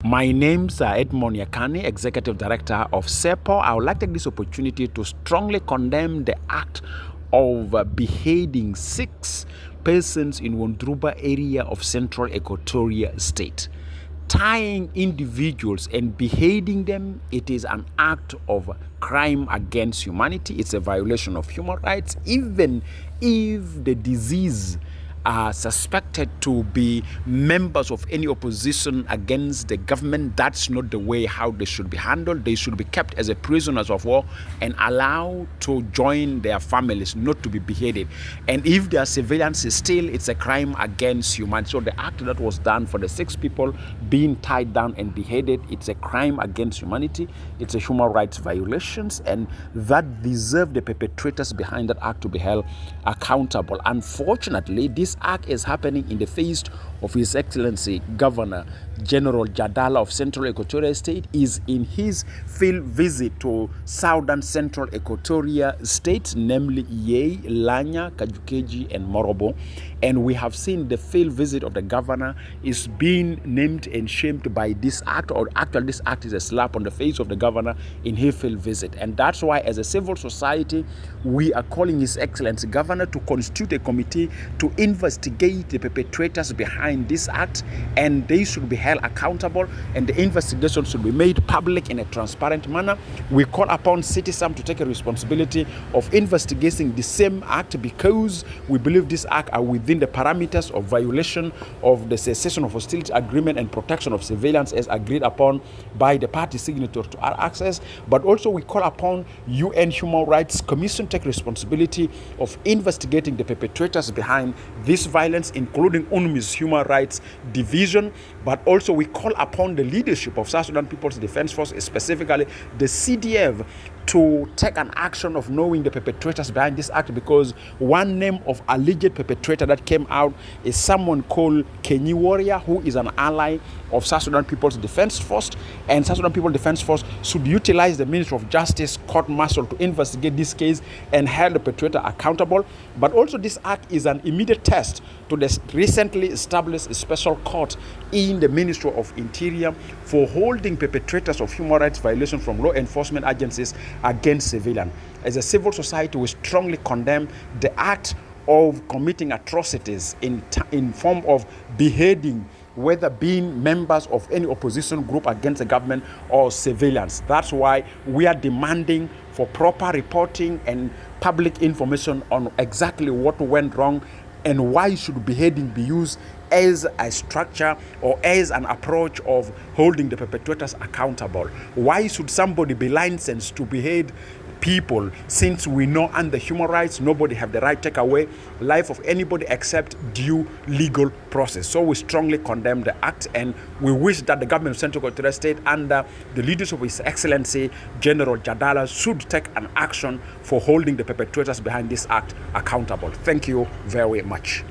My name's Edmond Yakani, Executive Director of CEPO. I would like to take this opportunity to strongly condemn the act of beheading 6 persons in Wonduruba area of Central Equatoria State. Tying individuals and beheading them, it is an act of crime against humanity. It's a violation of human rights, even if the deceased are suspected to be members of any opposition against the government. That's not the way how they should be handled. They should be kept as a prisoners of war and allowed to join their families, not to be beheaded. And if they are civilians, still it's a crime against humanity. So the act that was done for the 6 people being tied down and beheaded, it's a crime against humanity. It's a human rights violations, and that deserve the perpetrators behind that act to be held accountable. Unfortunately, this act is happening in the face of His Excellency Governor General Jadala of Central Equatoria State. Is in his field visit to southern Central Equatoria State, namely Yei, Lanya, Kajukeji, and Morobo. And we have seen the field visit of the governor is being named and shamed by this act, or actually this act is a slap on the face of the governor in his field visit. And that's why, as a civil society, we are calling His Excellency Governor to constitute a committee to investigate the perpetrators behind this act, and they should be held accountable, and the investigation should be made public in a transparent manner. We call upon citizens to take a responsibility of investigating the same act, because we believe this act are within the parameters of violation of the cessation of hostility agreement and protection of civilians as agreed upon by the party signatory to our access. But also we call upon UN Human Rights Commission to take responsibility of investigating the perpetrators behind this violence, including UNMISS Human Rights Division. But also we call upon the leadership of South Sudan People's Defense Force, specifically the CDF, to take an action of knowing the perpetrators behind this act, because one name of alleged perpetrator that came out is someone called Kenyi Warrior, who is an ally of South Sudan People's Defense Force. And South Sudan People's Defense Force should utilize the Ministry of Justice court martial to investigate this case and hold the perpetrator accountable. But also this act is an immediate test to the recently established special court in the Ministry of Interior for holding perpetrators of human rights violations from law enforcement agencies against civilians. As a civil society, we strongly condemn the act of committing atrocities in form of beheading, whether being members of any opposition group against the government or civilians. That's why we are demanding for proper reporting and public information on exactly what went wrong, and why should beheading be used as a structure or as an approach of holding the perpetrators accountable. Why should somebody be licensed to behead people, since we know under human rights nobody have the right to take away life of anybody except due legal process? So we strongly condemn the act, and we wish that the government of Central Equatoria State, under the leadership of His Excellency General Jadala, should take an action for holding the perpetrators behind this act accountable. Thank you very much.